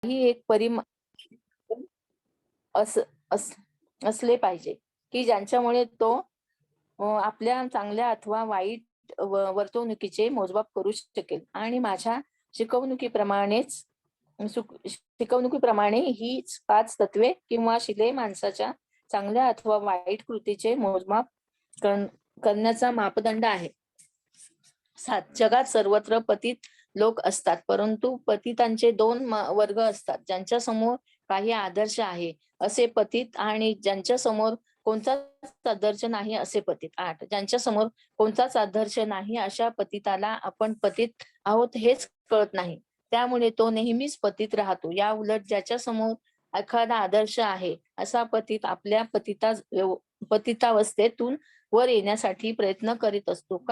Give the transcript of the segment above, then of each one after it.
ही एक अस, अस, असले पाहिजे की ज्यांच्यामुळे तो आपल्या चांगल्या अथवा वाईट वर्तवणुकीचे मोजमाप करू शकेल आणि माझ्या शिकवणुकीप्रमाणेच शिकवणुकीप्रमाणे हीच 5 तत्वे किंवा शिले माणसाच्या चांगल्या अथवा वाईट कृतीचे मोजमाप करण्याचा मापदंड आहे. 7. जगात सर्वत्र पतित लोक असतात, परंतु पतितांचे 2 वर्ग असतात. ज्यांच्या समोर काही आदर्श आहे असे पतित आणि ज्यांच्या समोर कोणताच आदर्श नाही असे पतित. 8. ज्यांच्या समोर कोणताच आदर्श नाही अशा पतिताला आपण पतित आहोत हेच कळत नाही. त्यामुळे तो नेहमीच पतित राहतो. या उलट ज्याच्या समोर एखादा आदर्श आहे असा पतित आपल्या पतितावस्थेतून वर येण्यासाठी प्रयत्न करीत असतो.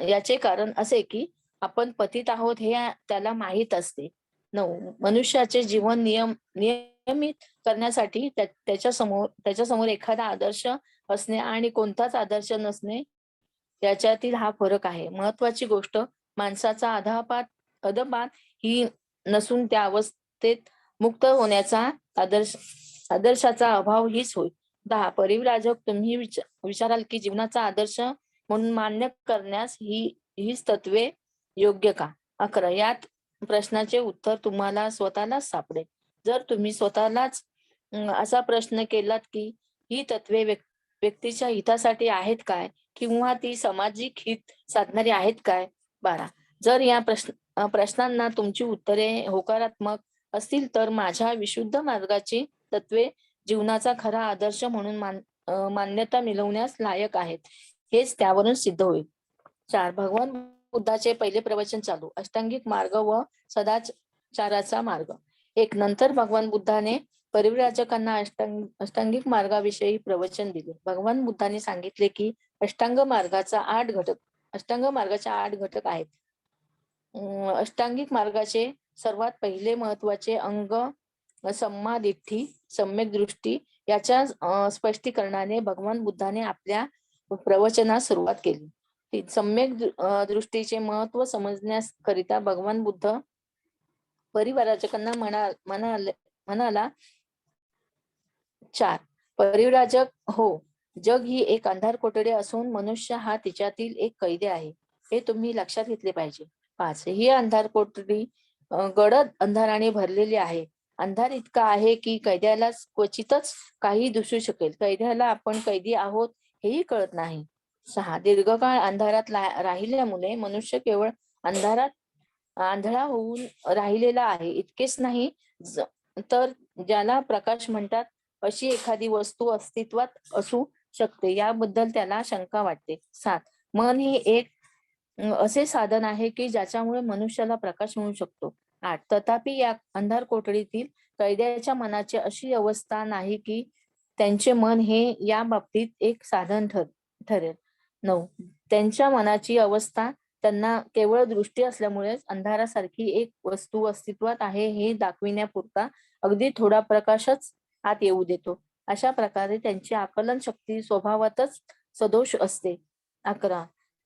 याचे कारण असे की आपण पतित आहोत हे त्याला माहीत असते. 9. मनुष्याचे जीवन नियमित करण्यासाठी त्याच्यासमोर एखादा आदर्श असणे आणि कोणताच आदर्श नसणे याच्यातील हा फरक आहे. महत्वाची गोष्ट माणसाचा अधपात ही नसून त्या अवस्थेत मुक्त होण्याचा आदर्शाचा अभाव हीच होय. 10. परिव्राजक तुम्ही विचाराल की जीवनाचा आदर्श म्हणून मान्य करण्यास हीच तत्वे योग्य का? 11. यात प्रश्नाचे उत्तर तुम्हाला स्वतःलाच सापडेल. जर तुम्ही स्वतःलाच असा प्रश्न केलात की ही तत्वे व्यक्तीच्या हितासाठी आहेत काय? किंवा ती सामाजिक हित साधणारी आहेत काय? 12. जर या प्रश्नांना तुमची उत्तरे होकारात्मक असतील तर माझ्या विशुद्ध मार्गाची तत्वे जीवनाचा खरा आदर्श म्हणून मान्यता मिळवण्यास लायक आहेत. हेच त्यावरून सिद्ध होईल. 4. भगवान बुद्धाचे पहिले प्रवचन चालू. अष्टांगिक मार्ग व सदाचाराचा मार्ग. 1. नंतर भगवान बुद्धाने परिव्राजकांना अष्टांगिक मार्गाविषयी प्रवचन दिले. भगवान बुद्धाने सांगितले की अष्टांग मार्गाचे 8 घटक आहेत. अष्टांगिक मार्गाचे सर्वात पहिले महत्वाचे अंग सम्मा दिठ्ठी, सम्यक दृष्टी याच्या स्पष्टीकरणाने भगवान बुद्धाने आपल्या प्रवचनास सुरुवात केली. सम्यक दृष्टीचे महत्व समजण्याकरिता भगवान बुद्ध परिव्राजकांना म्हणाला 4. परिव्राजक हो, जग ही एक अंधार कोठडी असून मनुष्य हा तिच्यातील एक कैदी आहे, हे तुम्ही लक्षात घेतले पाहिजे. 5. ही अंधार कोठडी गडद अंधाराने भरलेली आहे. अंधार इतका आहे की कैद्याला क्वचितच काही दिसू शकेल. कैद्याला आपण कैदी आहोत हेही कळत नाही. 6. दीर्घकाळ अंधारात राहिल्यामुळे मनुष्य केवळ अंधारात आंधळा होऊन राहिलेला आहे. इतकेच नाही तर ज्याला प्रकाश म्हणतात अशी एखादी वस्तू अस्तित्वात असू शकते याबद्दल त्याला शंका वाटते. 7. मन हे एक असे साधन आहे की ज्याच्यामुळे मनुष्याला प्रकाश मिळू शकतो. 8. तथापि या अंधार कोठडीतील कैद्याच्या मनाची अशी अवस्था नाही की त्यांचे मन हे या बाबतीत एक साधन ठरेल. 9. त्यांच्या मनाची अवस्था त्यांना केवळ दृष्टी असल्यामुळेच अंधारासारखी एक वस्तू अस्तित्वात आहे हे दाखविण्यापुरता अगदी थोडा प्रकाशच आत येऊ देतो. अशा प्रकारे त्यांची आकलन शक्ती स्वभावातच सदोष असते. 11.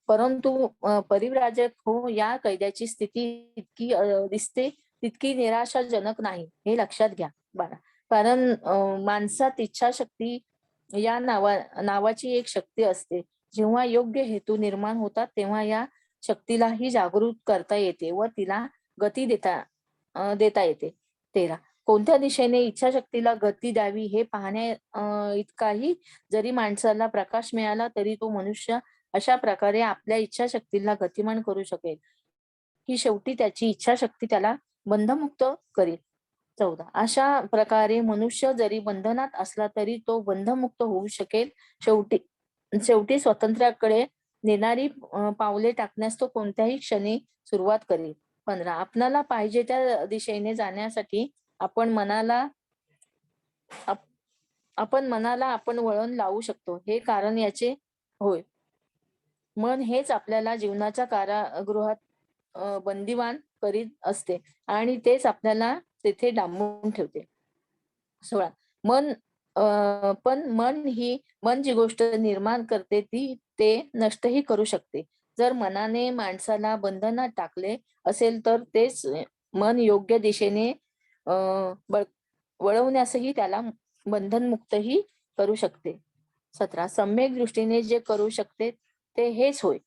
परंतु परिव्राजक हो, या कैद्याची स्थिती इतकी दिसते तितकी निराशाजनक नाही हे लक्षात घ्या. 12. कारण माणसात इच्छाशक्ती या नावाची एक शक्ती असते. जेव्हा योग्य हेतू निर्माण होतात तेव्हा या शक्तीलाही जागृत करता येते व तिला गती देता येते. 13. कोणत्या दिशेने इच्छाशक्तीला गती द्यावी हे पाहण्या इतकाही जरी माणसाला प्रकाश मिळाला तरी तो मनुष्य अशा प्रकारे आपल्या इच्छाशक्तीला गतिमान करू शकेल की शेवटी त्याची इच्छाशक्ती त्याला बंधमुक्त करेल. 14. अशा प्रकारे मनुष्य जरी बंधनात असला तरी तो बंधमुक्त होऊ शकेल. शेवटी स्वातंत्र्याकडे नेणारी पावले टाकण्यास तो कोणत्याही क्षणी सुरुवात करेल. 15. आपणाला पाहिजे त्या दिशेने जाण्यासाठी आपण मनाला आपण वळण लावू शकतो. हे कारण याचे होय. मन हेच आपल्याला जीवनाच्या कारागृहात बंदिवान करीत असते आणि तेच आपल्याला तेथे डांबून ठेवते. 16. मन जी गोष्ट निर्माण करते ती ते नष्टही करू शकते. जर मनाने माणसाला बंधनात टाकले असेल तर तेच मन योग्य दिशेने वळवण्यासही त्याला बंधनमुक्तही करू शकते. 17 सम्यक दृष्टीने जे करू शकते ते हेच होय.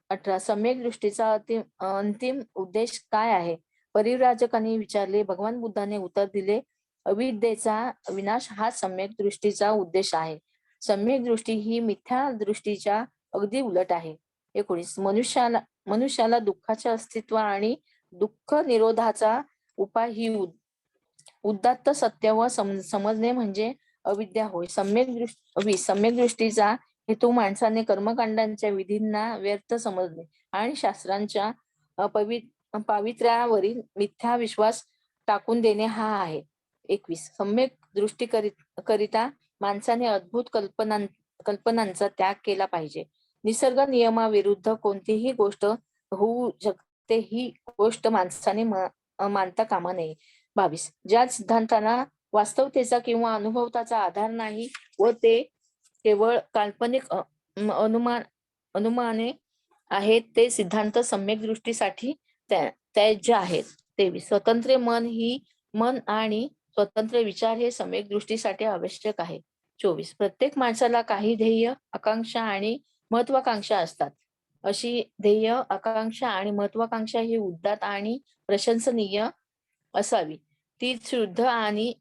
18 सम्यक दृष्टीचा अंतिम उद्देश काय आहे? परिव्राजकांनी विचारले. भगवान बुद्धाने उत्तर दिले, अविद्येचा विनाश हा सम्यक दृष्टीचा उद्देश आहे. सम्यक दृष्टी ही मिथ्या दृष्टीच्या अगदी उलट आहे. 19 मनुष्याला दुःखाचे अस्तित्व आणि दुःख निरोधाचा उपाय ही उदात्त सत्य व समजणे म्हणजे अविद्या होय. सम्यक दृष्टीचा हेतू माणसाने कर्मकांडांच्या विधींना व्यर्थ समजणे आणि शास्त्रांच्या पावित्र्यावरील मिथ्या विश्वास टाकून देणे हा आहे. 21 सम्यक दृष्टी करिता माणसाने अद्भुत कल्पनांचा त्याग केला पाहिजे. निसर्ग नियमाविरुद्ध कोणतीही गोष्ट होऊ शकते ही गोष्ट माणसाने मानता कामा नये. 22 ज्या सिद्धांतांना वास्तवतेचा किंवा अनुभवताचा आधार नाही व ते केवळ काल्पनिक अनुमाने आहेत ते सिद्धांत सम्यक दृष्टीसाठी त्याज्य आहेत. 23 स्वतंत्र मन आणि स्वतंत्र विचार हे सम्यक दृष्टीसाठी आवश्यक आहे. 24 प्रत्येक माणसाला काही ध्येय, आकांक्षा आणि महत्वाकांक्षा असतात. अशी ध्येय, आकांक्षा आणि महत्वाकांक्षा ही उदात्त आणि प्रशंसनीय असावी. ती शुद्ध आणि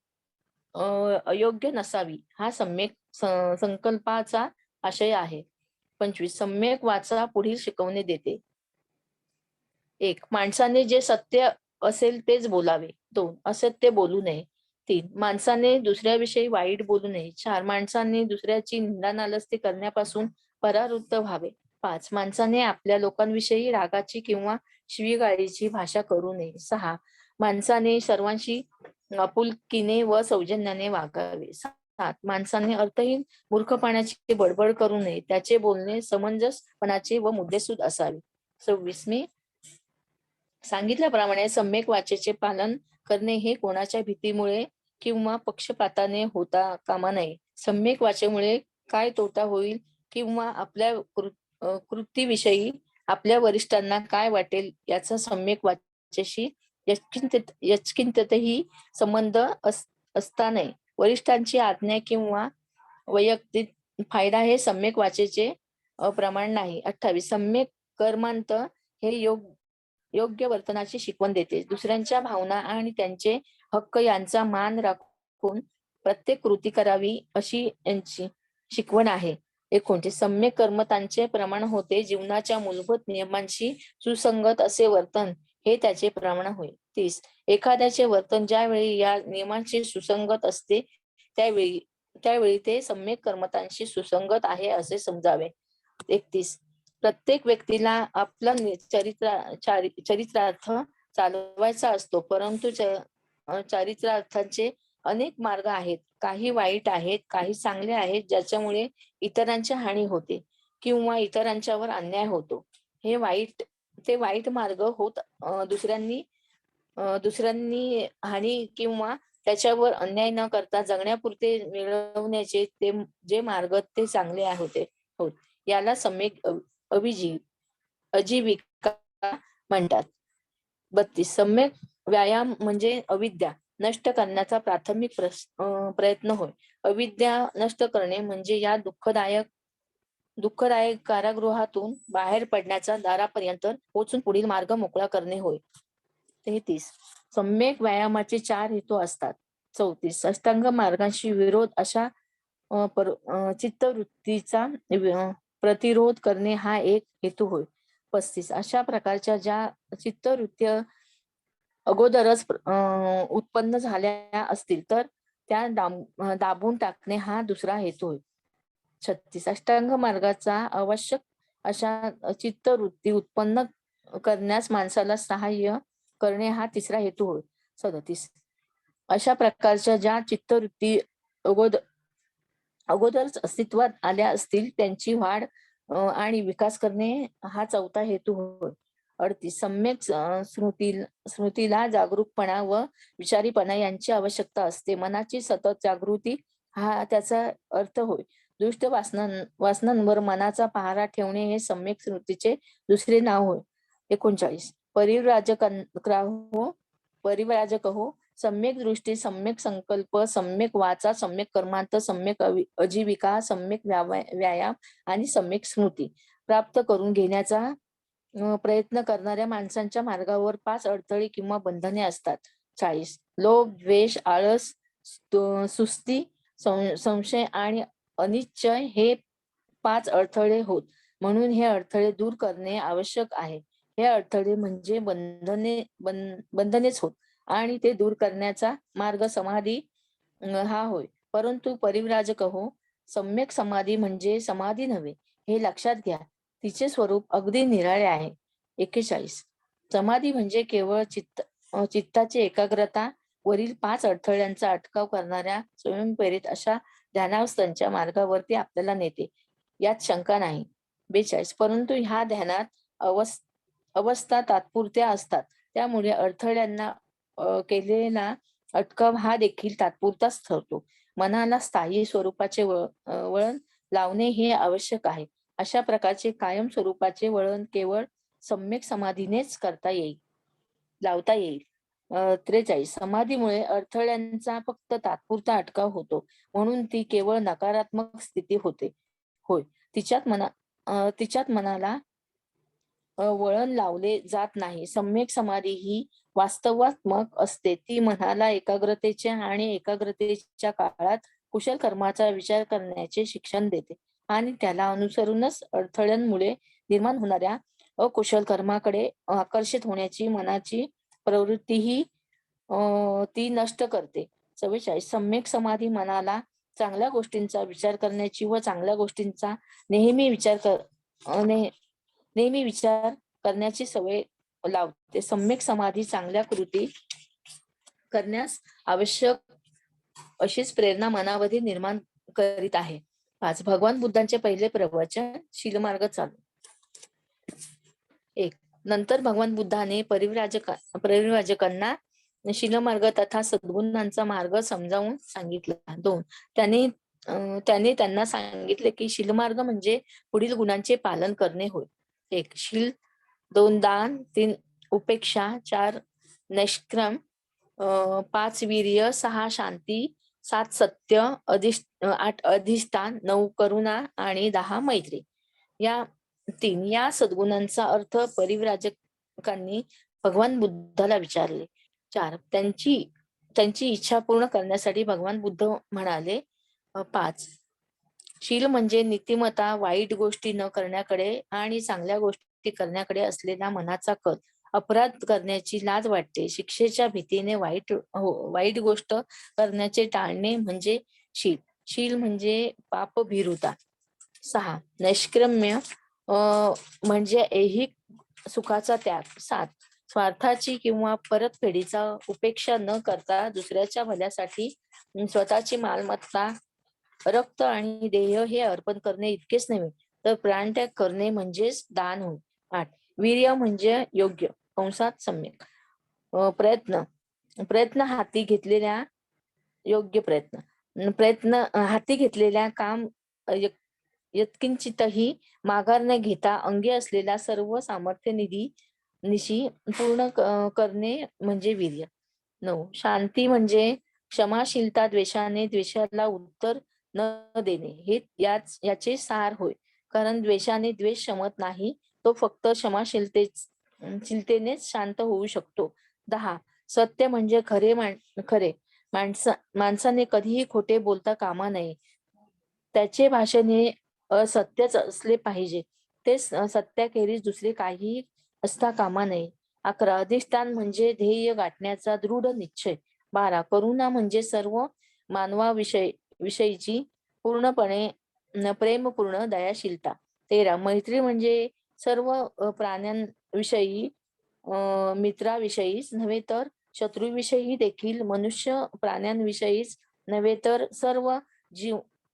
अयोग्य नसावी. हा सम्यक संकल्पाचा आशय आहे. 25 सम्यक वाचा पुढील शिकवणे देते. 1 माणसाने जे सत्य असेल तेच बोलावे. 2 असत्य बोलू नये. 3 माणसाने दुसऱ्याविषयी वाईट बोलू नये. 4 माणसाने दुसऱ्याची निंदानालस्ती करण्यापासून परावृत्त व्हावे. 5 माणसाने आपल्या लोकांविषयी रागाची किंवा शिवीगाळीची भाषा करू नये. 6 माणसाने सर्वांशी आपुलकीने व सौजन्याने वागावे. 7 माणसाने अर्थहीन मूर्खपणाची बडबड करू नये. त्याचे बोलणे समंजसपणाचे व मुद्देसूद असावे. 26 मी सांगितल्याप्रमाणे सम्यक वाचेचे पालन करणे हे कोणाच्या भीतीमुळे किंवा पक्षपाताने होता कामा नये. सम्यक वाचेमुळे काय तोटा होईल किंवा आपल्या कृतीविषयी आपल्या वरिष्ठांना काय वाटेल याचा सम्यक वाचेशी यत्किंचितही संबंध असता नये. वरिष्ठांची आज्ञा किंवा वैयक्तिक फायदा हे सम्यक वाचेचे प्रमाण नाही. 28 सम्यक कर्मांत हे योग्य वर्तनाची शिकवण देते. दुसऱ्यांच्या भावना आणि त्यांचे हक्क यांचा मान राखून प्रत्येक कृती करावी अशी यांची शिकवण आहे. 29 सम्यक कर्मतांचे प्रमाण होते. जीवनाच्या मूलभूत नियमांशी सुसंगत असे वर्तन हे त्याचे प्रमाण होय. 30 एखाद्याचे वर्तन ज्यावेळी या नियमांशी सुसंगत असते त्यावेळी ते सम्यक कर्मतांशी सुसंगत आहे असे समजावे. 31 प्रत्येक व्यक्तीला आपला चरित्रार्थ चालवायचा असतो, परंतु चारित्रार्थाचे अनेक मार्ग आहेत. काही वाईट आहेत, काही चांगले आहेत, ज्याच्यामुळे इतरांची हानी होते किंवा इतरांच्यावर अन्याय होतो. ते वाईट मार्ग होत दुसऱ्यांनी हानी किंवा त्याच्यावर अन्याय न करता जगण्यापुरते मिळवण्याचे ते जे मार्ग ते चांगले होते. याला सम्यक आजीविका म्हणतात. 32 सम्यक व्यायाम म्हणजे अविद्या नष्ट करण्याचा प्राथमिक प्रयत्न होय. अविद्या नष्ट करणे म्हणजे या दुःखदायक कारागृहातून बाहेर पडण्याचा दारापर्यंत पोहोचून पुढील मार्ग मोकळा करणे होय. 33 सम्यक व्यायामाचे 4 हेतू असतात. 34 अष्टांग मार्गाशी विरोध अशा चित्तवृत्तीचा प्रतिरोध करणे हा एक हेतू होय. 35 अशा प्रकारच्या ज्या चित्तवृत्ती अगोदरच उत्पन्न झाल्या असतील तर त्या दाबून टाकणे हा दुसरा हेतू होय. 36 अष्टांग मार्गाचा आवश्यक अशा चित्तवृत्ती उत्पन्न करण्यास माणसाला सहाय्य करणे हा तिसरा हेतू होय. 37 अशा प्रकारच्या ज्या चित्तवृत्ती अगोदरच अस्तित्वात आल्या असतील त्यांची वाढ आणि विकास करणे हा चौथा हेतू होय. 38 सम्यक स्मृतीला जागरूकपणा व विचारीपणा यांची आवश्यकता असते. मनाची सतत जागृती हा त्याचा अर्थ होय. दुष्ट वासनांवर मनाचा पहारा ठेवणे हे सम्यक स्मृतीचे दुसरे नाव होय. 39 परिव्राजक हो सम्यक दृष्टी, सम्यक संकल्प, सम्यक वाचा, सम्यक कर्मांत, सम्यक आजीविका, सम्यक व्यायाम आणि सम्यक स्मृती प्राप्त करून घेण्याचा प्रयत्न करणाऱ्या माणसांच्या मार्गावर 5 अडथळे किंवा बंधने असतात. 40 लोभ, द्वेष, आळस, सुस्ती, संशय आणि अनिश्चय हे 5 अडथळे होत. म्हणून हे अडथळे दूर करणे आवश्यक आहे. हे अडथळे म्हणजे बंधनेच होत आणि ते दूर करण्याचा मार्ग समाधी हा होय. परंतु परिव्राजक हो, सम्यक समाधी म्हणजे समाधी नव्हे, हे लक्षात घ्या. तिचे स्वरूप अगदी निराळे आहे. 41 समाधी म्हणजे केवळ चित्ताची एकाग्रता वरील 5 अडथळ्यांचा अटकाव करणाऱ्या स्वयंप्रेरित अशा ध्यानावस्थांच्या मार्गावरती आपल्याला नेते, यात शंका नाही. 42 परंतु ह्या ध्यानात अवस्था तात्पुरत्या असतात. त्यामुळे अडथळ्यांना केलेला अटकाव हा देखील तात्पुरताच ठरतो. मनाला स्थायी स्वरूपाचे वळण लावणे हे आवश्यक आहे. अशा प्रकारचे कायम स्वरूपाचे वळण केवळ सम्यक समाधीनेच लावता येईल. 43 समाधीमुळे अडथळ्यांचा फक्त तात्पुरता अटकाव होतो, म्हणून ती केवळ नकारात्मक स्थिती होते. होय, तिच्यात मनाला वळण लावले जात नाही. सम्यक समाधी ही वास्तवात्मक असते. ती मनाला एकाग्रतेच्या आणि एकाग्रतेच्या काळात कुशल कर्माचा विचार करण्याचे शिक्षण देते आणि त्याला अनुसरूनच अडथळ्यांमुळे निर्माण होणाऱ्या अकुशल कर्माकडे आकर्षित होण्याची मनाची प्रवृत्ती ही ती नष्ट करते. 44 सम्यक समाधी मनाला चांगल्या गोष्टींचा विचार करण्याची व चांगल्या गोष्टींचा नेहमी विचार करण्याची सवय लावते. सम्यक समाधी चांगल्या कृती करण्यास आवश्यक अशीच प्रेरणा मनामध्ये निर्माण करीत आहे. 5 भगवान बुद्धांचे पहिले प्रवचन शीलमार्ग चालू. 1 नंतर भगवान बुद्धाने परिव्राजकांना शीलमार्ग तथा सद्गुणांचा मार्ग समजावून सांगितला. 2 त्याने त्यांना सांगितले की शीलमार्ग म्हणजे पुढील गुणांचे पालन करणे होय. 1 शील, 2 दान, 3 उपेक्षा, 4 नैष्क्रम, 5 वीर्य, 6 शांती, 7 सत्य, 8 अधिष्ठान, 9 करुणा आणि 10 मैत्री. या सद्गुणांचा अर्थ परिव्राजकांनी भगवान बुद्धाला विचारले. 4 त्यांची इच्छा पूर्ण करण्यासाठी भगवान बुद्ध म्हणाले. 5 शील म्हणजे नीतिमत्ता, वाईट गोष्टी न करण्याकडे आणि चांगल्या गोष्टी करण्याकडे असलेला मनाचा कल. अपराध करण्याची लाज वाटते, शिक्षेच्या भीतीने वाईट गोष्ट करण्याचे टाळणे म्हणजे शील. शील म्हणजे पापभीरुता. 6 नैष्क्रम्य म्हणजे ऐहिक सुखाचा त्याग. 7 स्वार्थाची किंवा परतफेडीचा उपेक्षा न करता दुसऱ्याच्या भल्यासाठी स्वतःची मालमत्ता, रक्त आणि देह हे अर्पण करणे इतकेच नव्हे तर प्राणत्याग करणे म्हणजेच दान होय. 8 वीर्य म्हणजे योग्य कंसात सम्यक प्रयत्न हाती घेतलेल्या योग्य प्रयत्न हाती घेतलेल्या काम यत्किंचितही माघार न घेता अंगी असलेला सर्व सामर्थ्य निशी पूर्ण करणे म्हणजे वीर्य. 9 शांती म्हणजे क्षमाशीलता, द्वेषाला उत्तर न देणे हे याचे सार होय. कारण द्वेषाने द्वेष शमत नाही, तो फक्त क्षमाशीलतेनेच शांत होऊ शकतो. 10 सत्य म्हणजे खरे माणसाने कधीही खोटे बोलता कामा नये. त्याचे भाषण हे असत्यच असले पाहिजे. ते सत्याखेरीज दुसरे काही असता कामा नये. 11 अधिष्ठान म्हणजे ध्येय गाठण्याचा दृढ निश्चय. 12 करुणा म्हणजे सर्व विषयीची पूर्णपणे प्रेमपूर्ण दयाशीलता. 13 मैत्री म्हणजे सर्व प्राण्यांविषयी मित्राविषयीच नव्हे तर शत्रूविषयी देखील, मनुष्य प्राण्यांविषयीच नव्हे तर सर्व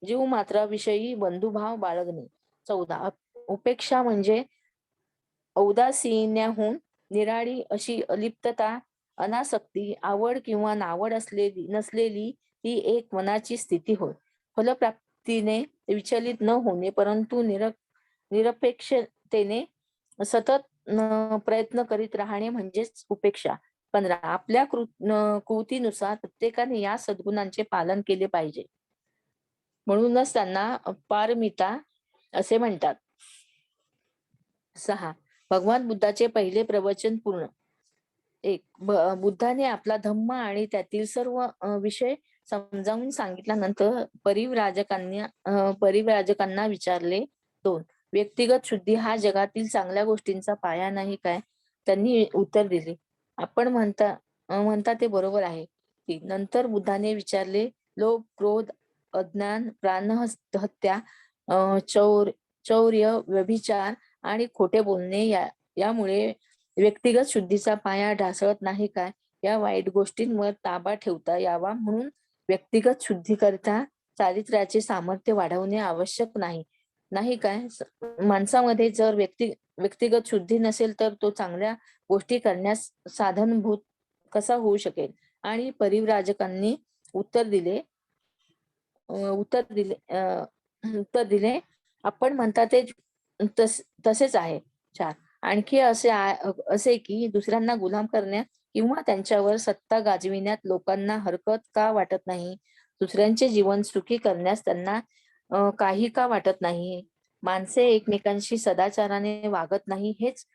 जीव मात्राविषयी बंधुभाव बाळगणे. 14 उपेक्षा म्हणजे औदासीन्याहून निराळी अशी अलिप्तता, अनासक्ती, आवड किंवा नावड नसलेली ही एक मनाची स्थिती होय. फलप्राप्तीने विचलित न होणे परंतु निरपेक्षतेने सतत प्रयत्न करीत राहणे म्हणजेच उपेक्षा. 15 आपल्या कृतीनुसार प्रत्येकाने या सद्गुणांचे पालन केले पाहिजे. म्हणूनच त्यांना पारमिता असे म्हणतात. 6 भगवान बुद्धाचे पहिले प्रवचन पूर्ण. बुद्धाने आपला धम्म आणि त्यातील सर्व विषय समजावून सांगितल्यानंतर परिव्राजकांना विचारले. 2 व्यक्तिगत शुद्धी हा जगातील चांगल्या गोष्टींचा पाया नाही काय? त्यांनी उत्तर दिले, आपण म्हणता ते बरोबर आहे. नंतर बुद्धाने विचारले, लोभ, क्रोध, अज्ञान, प्राणहत्या, चौर्य, व्यभिचार आणि खोटे बोलणे यामुळे व्यक्तिगत शुद्धीचा पाया ढासळत नाही काय? या वाईट गोष्टींवर ताबा ठेवता यावा म्हणून व्यक्तिगत शुद्धीकरिता चारित्र्याचे सामर्थ्य वाढवणे आवश्यक नाही, नाही काय? माणसामध्ये जर व्यक्तिगत शुद्धी नसेल तर तो चांगल्या गोष्टी करण्यास साधनभूत कसा होऊ शकेल? आणि परिव्राजकांनी उत्तर दिले उत्तर दिले, आपण म्हणता ते तसेच आहे. 4 आणखी असे की दुसऱ्यांना गुलाम करण्यात किंवा त्यांच्यावर सत्ता गाजविण्यात लोकांना हरकत का वाटत नाही? दुसऱ्यांचे जीवन सुखी करण्यास त्यांना काही का वाटत नाही? माणसे एकमेकांशी सदाचाराने वागत नाही हेच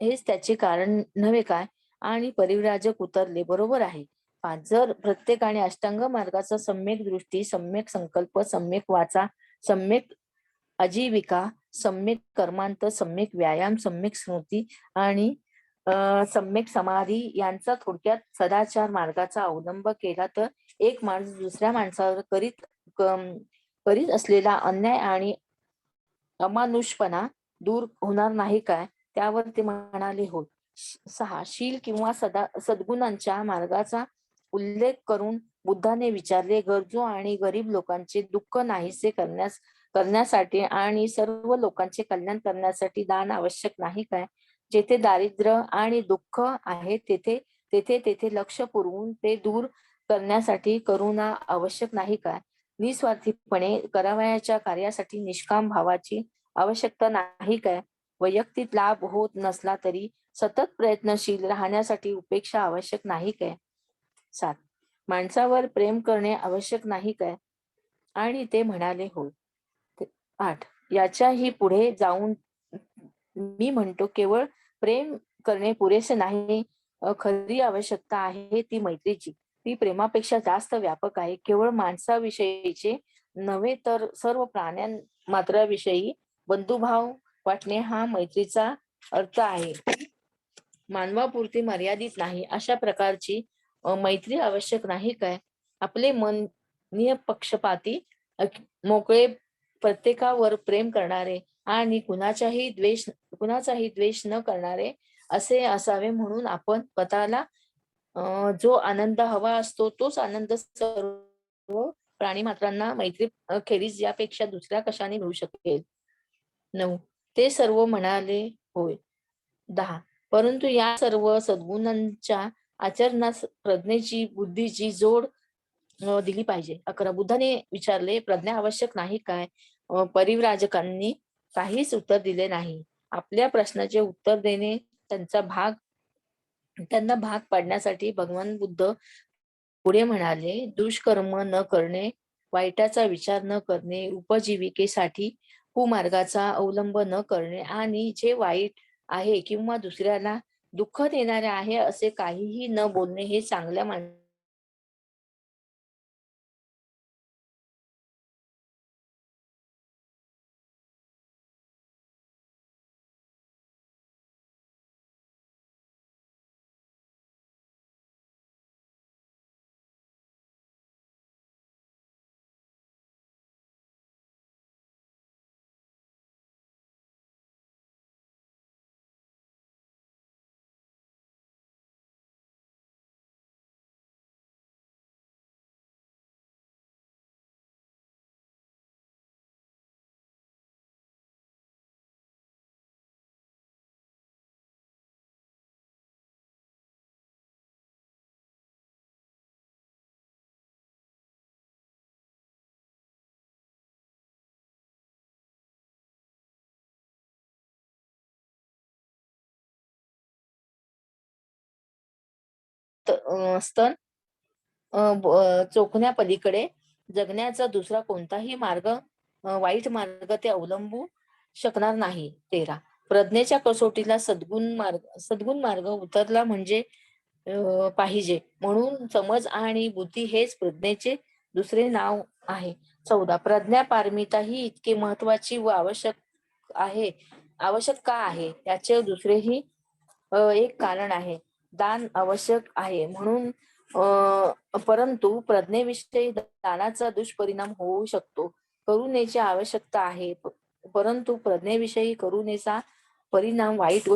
हेच त्याचे कारण नव्हे काय? आणि परिव्राजक उतरले, बरोबर आहे. जर प्रत्येकाने अष्टांग मार्गाचा सम्यक दृष्टी, सम्यक संकल्प, सम्यक वाचा, सम्यक आजीविका, सम्यक कर्मांत, सम्यक व्यायाम, सम्यक स्मृती आणि सम्यक समाधी यांचा थोडक्यात सदाचार मार्गाचा अवलंब केला तर एक माणूस दुसऱ्या माणसावर करीत असलेला अन्याय आणि अमानुषपणा दूर होणार नाही काय? त्यावर ते म्हणाले, हो. 6 शील किंवा सद्गुणांच्या मार्गाचा उल्लेख करून बुद्धाने विचारले, गरजू आणि गरीब लोकांचे दुःख नाहीसे करण्यासाठी आणि सर्व लोकांचे कल्याण करण्यासाठी दान आवश्यक नाही काय? जेथे दारिद्र्य आणि दुःख आहे तेथे लक्ष पुरवून ते दूर करण्यासाठी करुणा आवश्यक नाही काय? निस्वार्थीपणे करावयाच्या कार्यासाठी निष्काम भावाची आवश्यकता नाही काय? वैयक्तिक लाभ होत नसला तरी सतत प्रयत्नशील राहण्यासाठी उपेक्षा आवश्यक नाही काय? 7 माणसावर प्रेम करणे आवश्यक नाही काय? आणि ते म्हणाले, हो. 8 याच्याही पुढे जाऊन मी म्हणतो, केवळ प्रेम करणे पुरेसे नाही. खरी आवश्यकता आहे ती मैत्रीची. ती प्रेमापेक्षा जास्त व्यापक आहे. केवळ माणसाविषयीचे नव्हे तर सर्व मात्राविषयी बंधुभाव वाटणे हा मैत्रीचा अर्थ आहे. मानवापुरती मर्यादित नाही अशा प्रकारची मैत्री आवश्यक नाही काय? आपले मन निःपक्षपाती, मोकळे, प्रत्येकावर प्रेम करणारे आणि कुणाचाही द्वेष न करणारे असे असावे म्हणून आपण स्वतःला जो आनंद हवा असतो तोच आनंद सर्व प्राणीमात्रांना मैत्री खेरीज यापेक्षा दुसऱ्या कशाने मिळू शकेल? 9 ते सर्व म्हणाले, होय. 10 परंतु या सर्व सद्गुणांच्या आचरणास प्रज्ञेची, बुद्धीची जोड दिली पाहिजे. 11 बुद्धाने विचारले, प्रज्ञा आवश्यक नाही काय? परिव्राजकांनी काहीच उत्तर दिले नाही. आपल्या प्रश्नाचे उत्तर देणे त्यांना भाग पाडण्यासाठी भगवान बुद्ध पुढे म्हणाले, दुष्कर्म न करणे, वाईटाचा विचार न करणे, उपजीविकेसाठी कुमार्गाचा अवलंब न करणे आणि जे वाईट आहे किंवा दुसऱ्याला दुःख देणारे आहे असे काहीही न बोलणे हे चांगल्या स्तन चोखण्यापलीकडे जगण्याचा दुसरा कोणताही मार्ग, वाईट मार्ग ते अवलंबू शकणार नाही. 13 प्रज्ञेच्या कसोटीला सद्गुण मार्ग उतरला म्हणजे पाहिजे, म्हणून समज आणि बुद्धी हेच प्रज्ञेचे दुसरे नाव आहे. 14 प्रज्ञा पारमिता ही इतकी महत्वाची व आवश्यक का आहे, त्याचे दुसरेही एक कारण आहे. दान आवश्यक आहे म्हणून, परंतु प्रज्ञेविषयी दानाचा दुष्परिणाम होऊ शकतो. करुणेची आवश्यकता आहे, परंतु प्रज्ञेविषयी करुणेचा परिणाम वाईट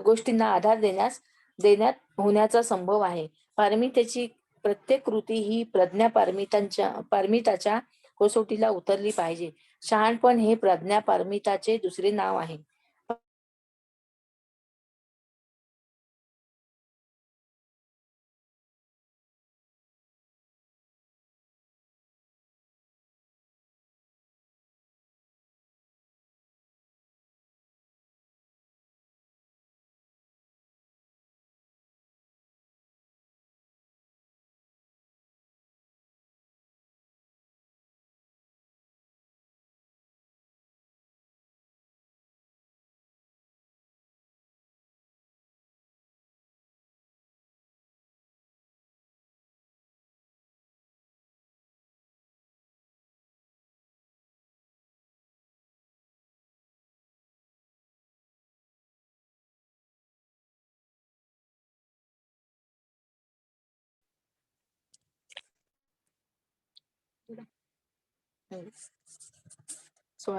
गोष्टींना आधार देण्यात होण्याचा संभव आहे. पारमितेची प्रत्येक कृती ही प्रज्ञा पारमिताच्या कसोटीला उतरली पाहिजे. शहाणपण हे प्रज्ञा पारमिताचे दुसरे नाव आहे.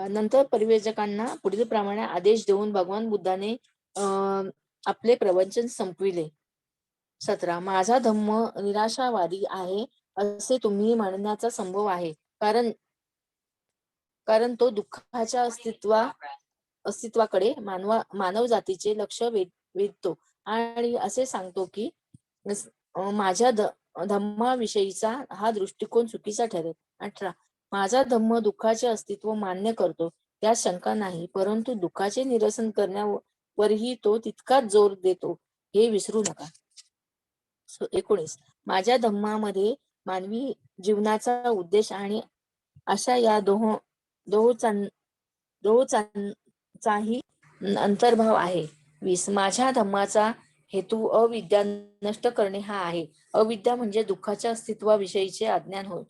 नंतर परिव्राजकांना पुढील प्रमाणे आदेश देऊन भगवान बुद्धाने आपले प्रवचन संपविले. 17 माझा धम्म निराशावादी आहे असे तुम्ही म्हणण्याचा संभव आहे, कारण तो दुःखाच्या अस्तित्वाकडे मानव जातीचे लक्ष वेधतो आणि असे सांगतो की माझ्या धम्माविषयीचा हा दृष्टिकोन चुकीचा ठरेल. 18 माझा धम्म दुःखाचे अस्तित्व मान्य करतो, त्यात शंका नाही, परंतु दुःखाचे निरसन करण्यावरही तो तितकाच जोर देतो, हे विसरू नका. 19 माझ्या धम्मामध्ये मानवी जीवनाचा उद्देश आणि अशा या दोहोचाही अंतर्भाव आहे. 20 माझ्या धम्माचा हेतू अविद्या नष्ट करणे हा आहे. अविद्या म्हणजे दुःखाच्या अस्तित्वाविषयीचे अज्ञान होय.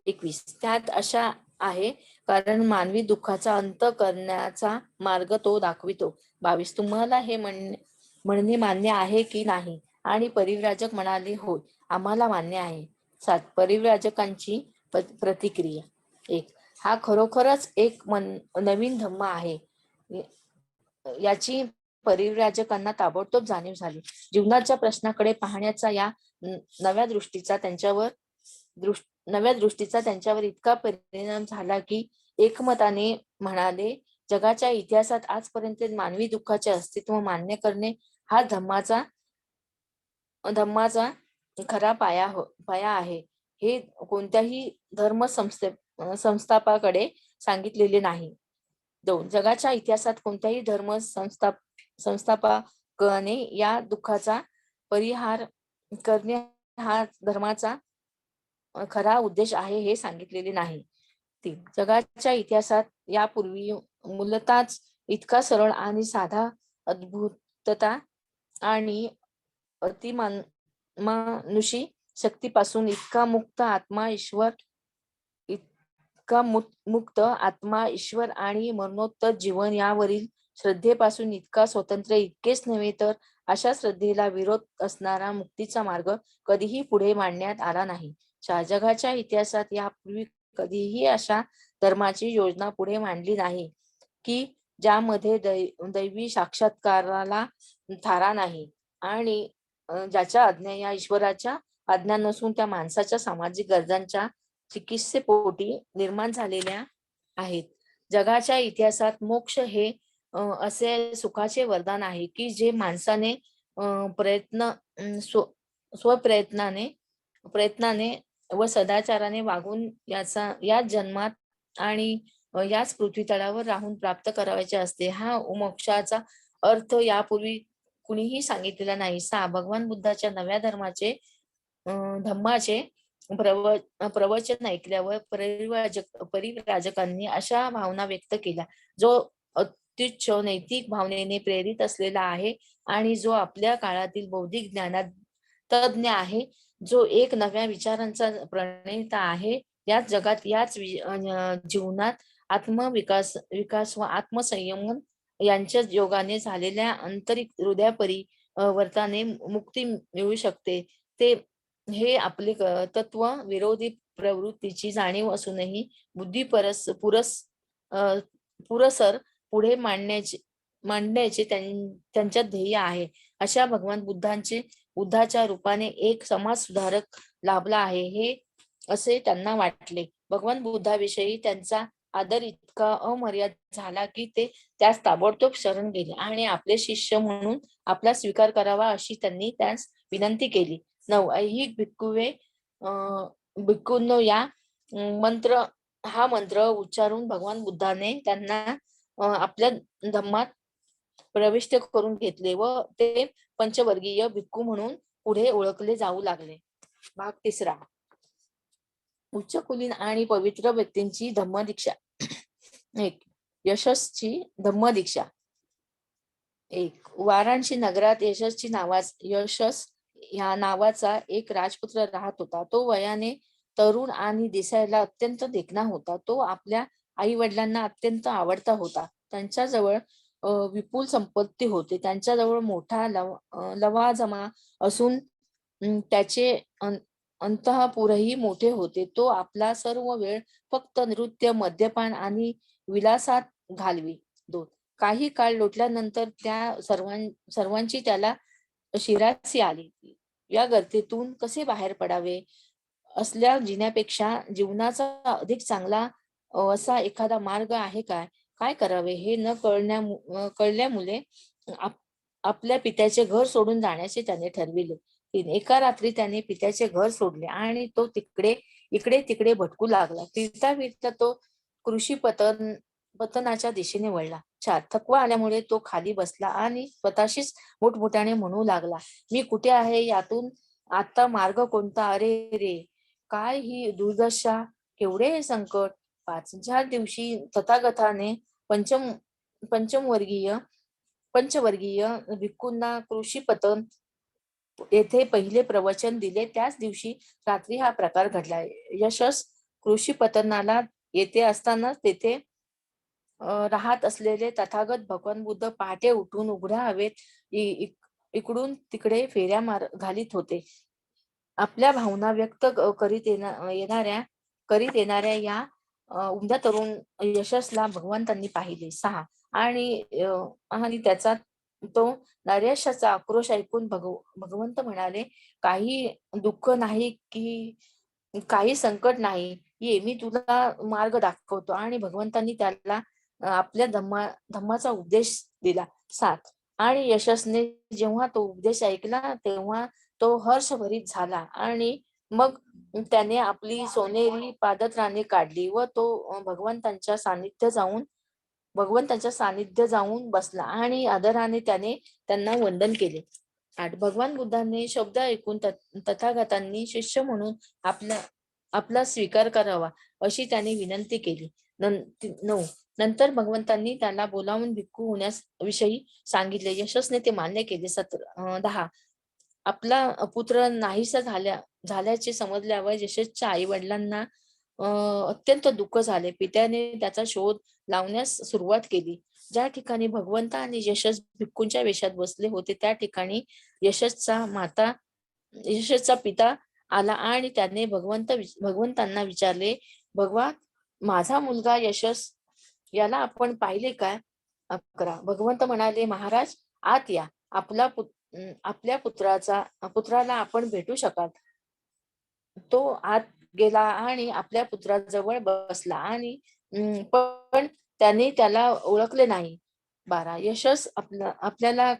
21 त्यात अशा आहे, कारण मानवी दुःखाचा अंत करण्याचा मार्ग तो दाखवितो. 22 तुम्हाला हे म्हणणे मान्य आहे की नाही? आणि परिव्राजक म्हणाले, होय, आम्हाला मान्य आहे. 7 परिव्राजकांची प्रतिक्रिया. 1 हा खरोखरच एक नवीन धम्म आहे, याची परिव्राजकांना ताबडतोब जाणीव झाली. जीवनाच्या प्रश्नाकडे पाहण्याचा या नव्या दृष्टीचा त्यांच्यावर इतका परिणाम झाला की एकमताने म्हणाले, जगाच्या इतिहासात आजपर्यंत मानवी दुःखाचे अस्तित्व मान्य करणे हा धम्माचा खरा पाया आहे. हे कोणत्याही धर्म संस्थापकाकडे सांगितलेले नाही. 2 जगाच्या इतिहासात कोणत्याही धर्म संस्थापकाने या दुःखाचा परिहार करणे हा धर्माचा खरा उद्देश आहे हे सांगितलेले नाही. 3 जगाच्या इतिहासात यापूर्वी मूलतःच इतका सरळ आणि साधा, अद्भुतता आणि अतिमानुषी शक्तीपासून इतका मुक्त आत्मा ईश्वर आणि मरणोत्तर जीवन यावरील श्रद्धेपासून इतका स्वतंत्र, इतकेच नव्हे तर अशा श्रद्धेला विरोध असणारा मुक्तीचा मार्ग कधीही पुढे मांडण्यात आला नाही. जगाच्या इतिहासात यापूर्वी कधीही अशा धर्माची योजना पुढे मांडली नाही की ज्यामध्ये दैवी साक्षात्काराला थारा नाही आणि ज्याच्या आज्ञा या ईश्वराच्या आज्ञा नसून त्या माणसाच्या सामाजिक गरजांच्या चिकित्सेपोटी निर्माण झालेल्या आहेत. जगाच्या इतिहासात मोक्ष हे असे सुखाचे वरदान आहे की जे माणसाने प्रयत्नाने व सदाचाराने वागून याच जन्मात आणि याच पृथ्वी तळावर राहून प्राप्त करायचे असते. हा मोक्षाचा अर्थ यापूर्वी कुणीही सांगितलेला नाही. 6 भगवान बुद्धाच्या नव्या धम्माचे प्रवचन ऐकल्यावर परिव्राजकांनी अशा भावना व्यक्त केल्या. जो अत्युच्च नैतिक भावनेने प्रेरित असलेला आहे आणि जो आपल्या काळातील बौद्धिक ज्ञानात तज्ञ आहे, जो एक नव्या विचारांचा प्रणेता आहे, याच जगात जीवनात विकास व आत्मसंयमन यांच्या योगाने झालेल्या आंतरिक हृदयापरी वर्ताने मुक्ती मिळू शकते. ते हे आपले तत्व विरोधी प्रवृत्तीची जाणीव असूनही बुद्धी अ, पुरसर पुढे मांडण्याचे त्यांच्या ध्येय आहे. अशा भगवान बुद्धाच्या रूपाने एक समाज सुधारक लाभला आहे, हे असे त्यांना वाटले. भगवान बुद्धाविषयी त्यांचा आदर इतका अमर्याद झाला की ते त्यास ताबडतोब शरण गेले आणि आपले शिष्य म्हणून आपला स्वीकार करावा अशी त्यांनी त्यास विनंती केली. 9 ऐहिक भिक्खूंनो हा मंत्र उच्चारून भगवान बुद्धाने त्यांना आपल्या धम्मात प्रविष्ट करून घेतले व ते पंचवर्गीय भिक्खू म्हणून पुढे ओळखले जाऊ लागले. भाग 3. उच्च कुलीन आणि पवित्र व्यक्तींची धम्मदीक्षा. 1. यशस्ची धम्मदीक्षा. 1. वाराणसी नगरात यशस या नावाचा एक राजपुत्र राहत होता. तो वयाने तरुण आणि दिसायला अत्यंत देखणा होता. तो आपल्या आई वडिलांना अत्यंत आवडता होता. त्यांच्याजवळ विपुल संपत्ती होती. त्यांच्याजवळ मोठा लवाजमा असून त्याचे अंतःपुरही मोठे होते. तो आपला सर्व वेळ फक्त नृत्य, मद्यपान आणि विलासात घालवी. 2. काही काळ लोटल्यानंतर त्या सर्वांची त्याला शिरासी आली. या गर्तेतून कसे बाहेर पडावे, असल्या जिण्यापेक्षा जीवनाचा अधिक चांगला असा एखादा मार्ग आहे काय? काय करावे हे न कळल्यामुळे आपल्या पित्याचे घर सोडून जाण्याचे त्याने ठरविले. 3. एका रात्री त्याने पित्याचे घर सोडले आणि तो इकडे तिकडे भटकू लागला. फिरता फिरता तो कृषी पतनाच्या दिशेने वळला. 4. थकवा आल्यामुळे तो खाली बसला आणि स्वतःशीच मोठमोठ्याने म्हणू लागला, मी कुठे आहे? यातून आता मार्ग कोणता? अरे रे, काय ही दुर्दशा, केवढे संकट! 5. ज्या दिवशी तथागताने पंचवर्गीय भिक्खूंना कृषीपतन येथे पहिले प्रवचन दिले, त्याच दिवशी रात्री हा प्रकार घडला. यशस कृषीपतनाला येथे असताना तेथे राहत असलेले तथागत भगवान बुद्ध पहाटे उठून उघड्या हवेत इकडून तिकडे फेऱ्या घालीत होते. आपल्या भावना व्यक्त करीत येणाऱ्या या उमद्या तरुण यशसला भगवंतांनी पाहिले. 6. आणि त्याचा तो नैराश्याचा आक्रोश ऐकून भगवंत म्हणाले, काही दुःख नाही की काही संकट नाही, ये मी तुला मार्ग दाखवतो. आणि भगवंतांनी त्याला आपल्या धम्माचा उपदेश दिला. 7. आणि यशसने जेव्हा तो उपदेश ऐकला तेव्हा तो हर्षभरीत झाला आणि मग त्याने आपली सोनेरी पादत्राणे काढली व तो भगवंतांच्या सानिध्य जाऊन बसला आणि आदराने त्याने त्यांना वंदन केले. 8. भगवान बुद्धांनी शब्द ऐकून तथागतांनी शिष्य म्हणून आपला स्वीकार करावा अशी त्याने विनंती केली. 9. नंतर भगवंतांनी त्याला बोलावून भिक्खू होण्यास विषयी सांगितले. यशसने ते मान्य केले. 10. आपला पुत्र नाहीसा झाल्याचे समजल्यावर यशसच्या आई वडिलांना अत्यंत दुःख झाले. पित्याने त्याचा शोध लावण्यास सुरुवात केली. ज्या ठिकाणी भगवंत आणि यशस भिक्खूंच्या वेशात बसले होते त्या ठिकाणी यशसचा पिता आला आणि त्याने भगवंतांना विचारले, भगवान, माझा मुलगा यशस याला आपण पाहिले काय? 11. भगवंत म्हणाले, महाराज, आत या. आपल्या पुत्राला आपण भेटू शकाल. तो आत गेला आणि आपल्या पुत्राजवळ बसला आणि पण त्याने त्याला ओळखले नाही. 12. यशस आपल्याला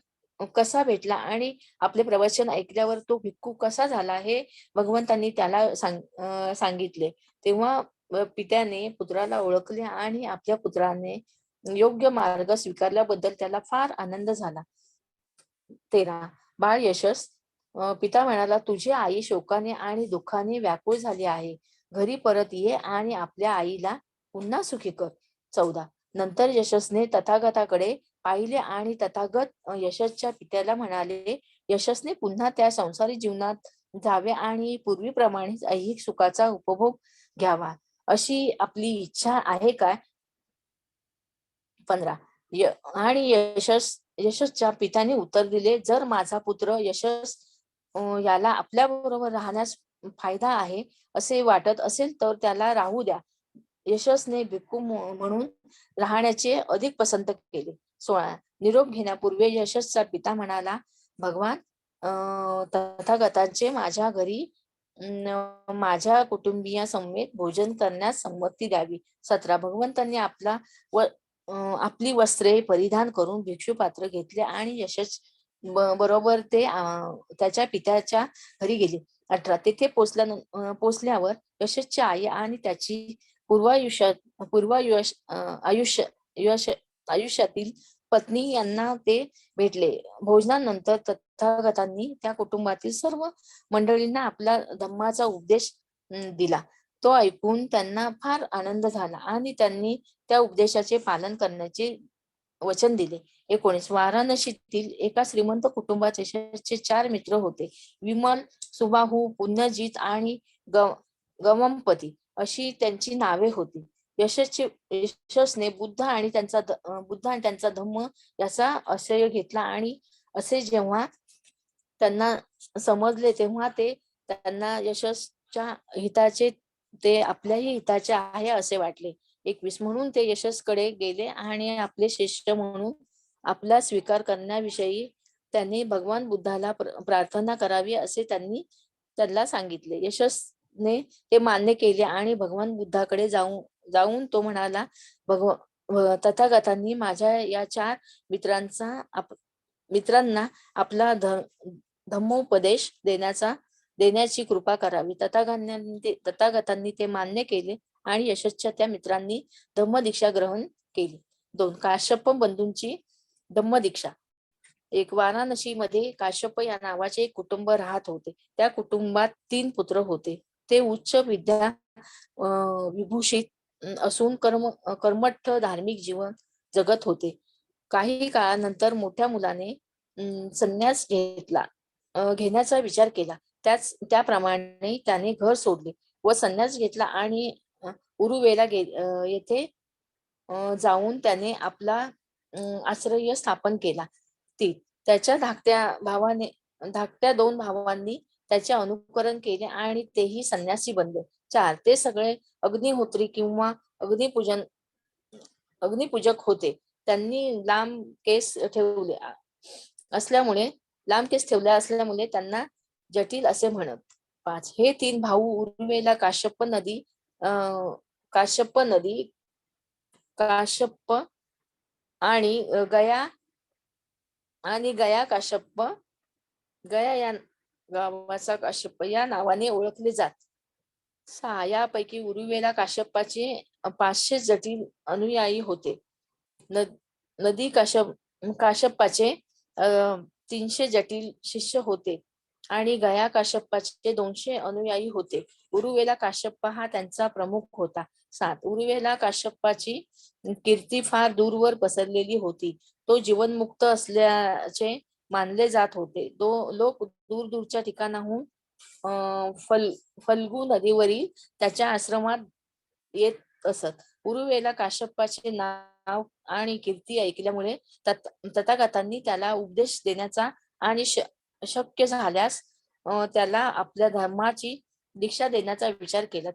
कसा भेटला आणि आपले प्रवचन ऐकल्यावर तो भिक्खू कसा झाला हे भगवंतांनी त्याला सांगितले. तेव्हा पित्याने पुत्राला ओळखले आणि आपल्या पुत्राने योग्य मार्ग स्वीकारल्याबद्दल त्याला फार आनंद झाला. 13 बाळ यशस, पिता म्हणाला, तुझी आई शोकाने आणि दुःखाने व्याकुळ झाली आहे. घरी परत ये आणि आपल्या आईला पुन्हा सुखी कर. 14 नंतर यशसने तथागताकडे पाहिले आणि तथागत यशसच्या पित्याला म्हणाले, यशसने पुन्हा त्या संसारी जीवनात जावे आणि पूर्वीप्रमाणेच ऐहिक सुखाचा उपभोग घ्यावा, अशी आपली इच्छा आहे काय? 15 आणि यशसच्या पित्याने उत्तर दिले, जर माझा पुत्र यशस याला आपल्या बरोबर राहण्यास फायदा आहे असे वाटत असेल तर त्याला राहू द्या. यशसने भिक्खू म्हणून राहण्याचे अधिक पसंत केले. 16 निरोप घेण्यापूर्वी यशसचा पिता म्हणाला, भगवान, तथागतांचे माझ्या घरी माझ्या कुटुंबियासमवेत भोजन करण्यास संमती द्यावी. 17 भगवंतांनी आपली वस्त्रे परिधान करून भिक्षू पात्र घेतले आणि यशस बरोबर ते त्याच्या पित्याच्या घरी गेले. 18 तेथे पोचल्यावर यशसची आई आणि त्याची आयुष्यातील पत्नी यांना ते भेटले. भोजनानंतर तथागतांनी त्या कुटुंबातील सर्व मंडळींना आपला धम्माचा उपदेश दिला. तो ऐकून त्यांना फार आनंद झाला आणि त्यांनी त्या उपदेशाचे पालन करण्याचे वचन दिले. 19 वाराणसीतील एका श्रीमंत कुटुंबात यशसचे 4 मित्र होते. विमल, सुबाहू, पुण्यजित आणि गमपती अशी त्यांची नावे होती. यशसने बुद्ध आणि त्यांचा धम्म याचा आश्रय घेतला आणि असे जेव्हा त्यांना समजले तेव्हा ते त्यांना यशसच्या हिताचे ते आपल्याही हिताचे आहे असे वाटले. 21 म्हणून ते यशसकडे गेले आणि आपले शिष्य म्हणून आपला स्वीकार करण्याविषयी त्यांनी भगवान बुद्धाला प्रार्थना करावी असे त्यांनी त्यांना सांगितले. यशसने ते मान्य केले आणि भगवान बुद्धाकडे जाऊन तो म्हणाला, तथागतांनी माझ्या या 4 मित्रांना आपला धम्मोपदेश देण्याची कृपा करावी. तथागतांनी ते मान्य केले आणि यशसच्या त्या मित्रांनी धम्मदीक्षा ग्रहण केली. 2 काश्यप बंधूंची धम्मदीक्षा. एक वाराणसीमध्ये काश्यप या नावाचे एक कुटुंब राहत होते. त्या कुटुंबात 3 पुत्र होते. ते उच्च विद्या विभूषित असून कर्मठ धार्मिक जीवन जगत होते. काही काळानंतर मोठ्या मुलाने संन्यास घेण्याचा विचार केला. त्याप्रमाणे त्याने घर सोडले व संन्यास घेतला आणि उरुवेला येथे जाऊन त्याने आपला आश्रय स्थापन केला. त्याच्या धाकट्या 2 भावांनी त्याचे अनुकरण केले आणि तेही संन्यासी बनले. 4 ते सगळे अग्निहोत्री किंवा अग्निपूजक होते. त्यांनी लांब केस ठेवले असल्यामुळे त्यांना जटिल असे म्हणत. 5 हे 3 भाऊ उरुवेला काश्यप आणि गया काश्यप, गया या गावाचा काश्यप या नावाने ओळखले जात. 6 यापैकी उरुवेला काश्यपाचे 500 जटिल अनुयायी होते. नदी काश्यपाचे 300 जटिल शिष्य होते आणि गया काश्यपाचे 200 अनुयायी होते. उरुवेला काश्यप हा त्यांचा प्रमुख होता. 7 उरुवेला काश्यपाची कीर्ती फार दूरवर पसरलेली होती. तो जीवनमुक्त असल्याचे मानले जात होते. लोक दूरदूरच्या ठिकाणाहून फल्गू नदीवरील त्याच्या आश्रमात येत असत. उरुवेला काश्यपाचे नाव आणि कीर्ती ऐकल्यामुळे तथागतांनी त्याला उपदेश देण्याचा आणि शक्य झाल्यास त्याला आपल्या धर्माची दीक्षा देण्याचा विचार केला.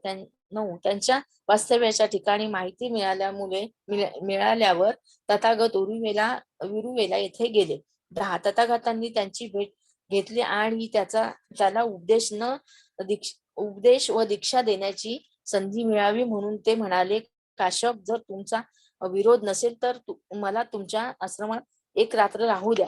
9 त्यांच्या वास्तव्याच्या ठिकाणी माहिती मिळाल्यावर तथागत विरुवेला येथे गेले. 10 तथागतांनी त्यांची भेट घेतली आणि त्याला उपदेश व दीक्षा देण्याची संधी मिळावी म्हणून ते म्हणाले, काश्यप, जर तुमचा विरोध नसेल तर मला तुमच्या आश्रमात एक रात्र राहू द्या.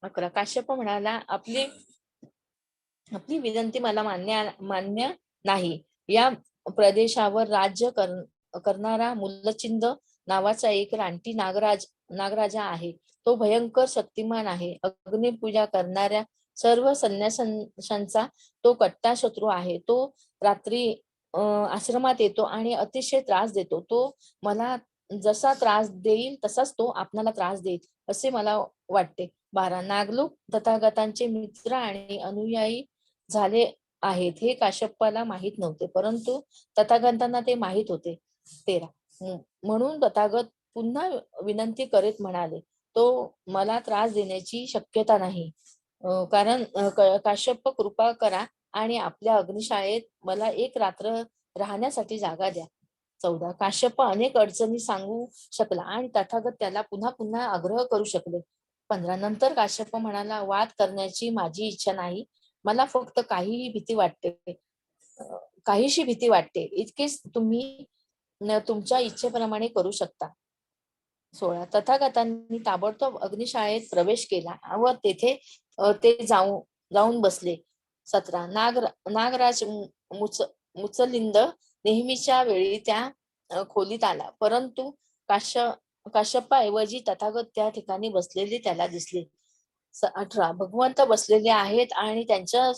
11 काश्यप म्हणाला, आपली विनंती मला मान्य नाही. या प्रदेशावर राज्य करणारा मूलचिंद नावाचा एक रानटी नागराजा आहे. तो भयंकर शक्तिमान आहे. अग्निपूजा करणाऱ्या सर्व संन्याशांचा तो कट्टा शत्रू आहे. तो रात्री आश्रमात येतो आणि अतिशय त्रास देतो. तो मला जसा त्रास देईल तसाच तो आपणाला त्रास देईल असे मला वाटते. 12 नागलोक तथागतांचे मित्र आणि अनुयायी झाले आहेत हे काश्यपाला माहित नव्हते, परंतु तथागतांना ते माहित होते. 13 म्हणून तथागत पुन्हा विनंती करीत म्हणाले, तो मला त्रास देण्याची शक्यता नाही. कारण काश्यप कृपा करा आणि आपल्या अग्निशाळेत मला एक रात्र राहण्यासाठी जागा द्या. 14 काश्यप अनेक अडचणी सांगू शकला आणि तथागत त्याला पुन्हा पुन्हा आग्रह करू शकले. 15 नंतर काश्यप म्हणाला, वाद करण्याची माझी इच्छा नाही. मला फक्त काहीशी भीती वाटते. इतकेच तुम्ही तुमच्या इच्छेप्रमाणे करू शकता. 16 तथागतांनी ताबडतोब अग्निशाळेत प्रवेश केला व तेथे ते जाऊन बसले. 17 नागराज मुचलिंद नेहमीच्या वेळी त्या खोलीत आला, परंतु काश्यपाऐवजी तथागत त्या ठिकाणी बसलेले त्याला दिसले. 18 भगवंत बसलेले आहेत आणि त्यांच्या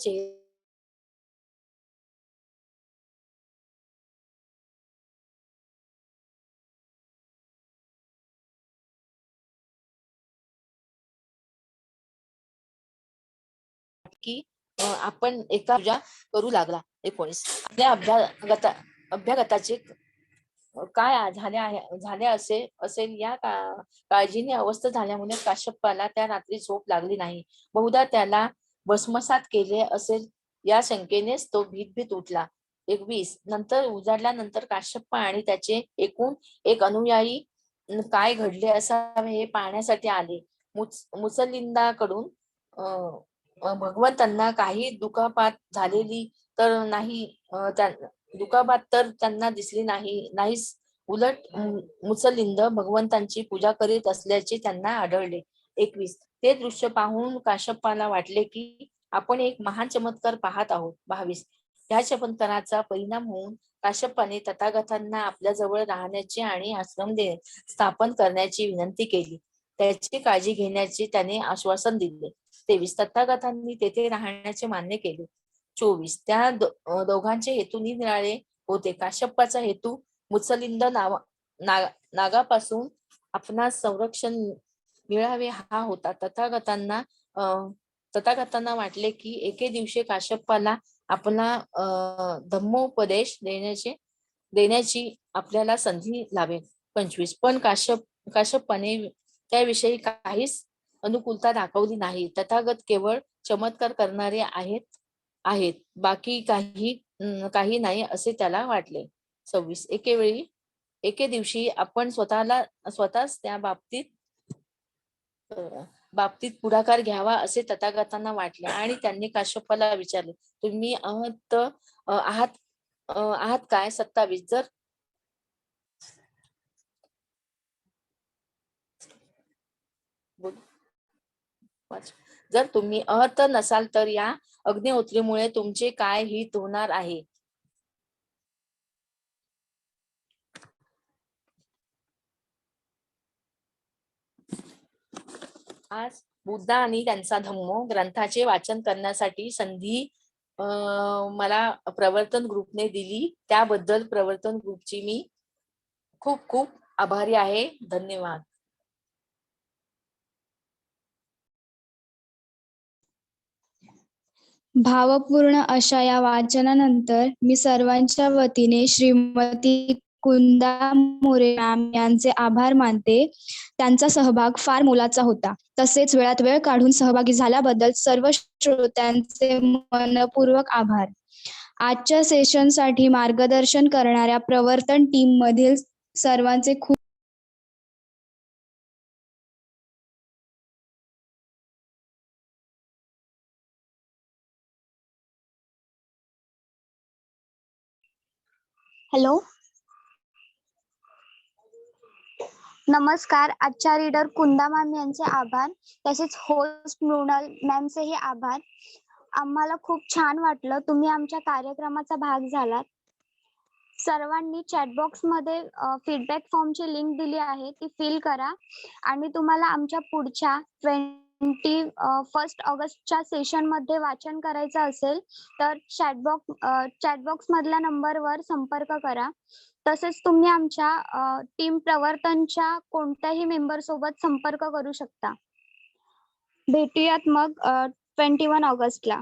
की आपण एका पूजा करू लागला. 19 आपल्या अभ्यागताचे काय झाले असेल या काळजीने अवस्थ झाल्यामुळे काश्यपाला त्या रात्री झोप लागली नाही. बहुधा त्याला भस्मसात केले असेल या शंकेनेच तो भीत उठला. 21 नंतर उजाडल्यानंतर काश्यप आणि त्याचे एकूण एक अनुयायी काय घडले असावे हे पाहण्यासाठी आले. मुचलिंदाकडून भगवंतांना काही दुखापत झालेली तर नाही, दुखापत तर त्यांना दिसली नाहीच. उलट मुचलिंद भगवंतांची पूजा करीत असल्याचे त्यांना आढळले. 21 ते दृश्य पाहून काश्यपाला वाटले की आपण एक महान चमत्कार पाहत आहोत. 22 या चमत्काराचा परिणाम होऊन काश्यपाने तथागतांना आपल्या जवळ राहण्याची आणि आश्रम स्थापन करण्याची विनंती केली. त्याची काळजी घेण्याचे त्याने आश्वासन दिले. 23 तथागतांनी तेथे राहण्याचे मान्य केले. 24 त्या दोघांचे हेतू निरनिराळे होते. काश्यपाचा हेतू मुचलिंद नागापासून आपणास संरक्षण मिळावे हा होता. तथागतांना वाटले की एके दिवशी काश्यपाला आपला धम्मोपदेश देण्याची आपल्याला संधी लाभेल. 25 पण काश्यपाने त्याविषयी काहीच अनुकूलता दाखवली नाही. तथागत केवळ चमत्कार करणारे आहेत बाकी काही नाही असे त्याला वाटले. 26 एके दिवशी आपण स्वतःच त्या बाबतीत पुढाकार घ्यावा असे तथागतांना वाटले आणि त्यांनी काश्यपाला विचारले, तुम्ही आहात काय? 27 जर तुम्ही अहत नसाल तर या अग्निहोत्रीमुळे तुमचे काय हित होणार आहे? आज बुद्ध आणि त्यांचा धम्म ग्रंथाचे वाचन करण्यासाठी संधी मला प्रवर्तन ग्रुपने दिली. त्याबद्दल प्रवर्तन ग्रुपची मी खूप खूप आभारी आहे. धन्यवाद. भावपूर्ण अशा या वाचनानंतर मी सर्वांच्या वतीने श्रीमती कुंदा मोरे मॅम यांचे आभार मानते. त्यांचा सहभाग फार मोलाचा होता. तसेच वेळात वेळ काढून सहभागी झाल्याबद्दल सर्व श्रोत्यांचे मनपूर्वक आभार. आजच्या सेशनसाठी मार्गदर्शन करणाऱ्या प्रवर्तन टीम मधील सर्वांचे खूप हॅलो, नमस्कार. आजच्या रीडर कुंदा मॅम यांचे आभार, तसेच होस्ट मृणाल मॅमचेही आभार. आम्हाला खूप छान वाटलं, तुम्ही आमच्या कार्यक्रमाचा भाग झालात. सर्वांनी चॅटबॉक्स मध्ये फीडबॅक फॉर्मची लिंक दिली आहे, ती फिल करा आणि तुम्हाला आमच्या पुढच्या 21 ऑगस्टच्या सेशन मध्ये वाचन करायचं असेल तर चॅटबॉक्स मधल्या नंबरवर संपर्क करा. तसेच तुम्ही आमच्या टीम प्रवर्तनच्या कोणत्याही मेंबर सोबत संपर्क करू शकता. भेटूयात मग 21 ऑगस्टला.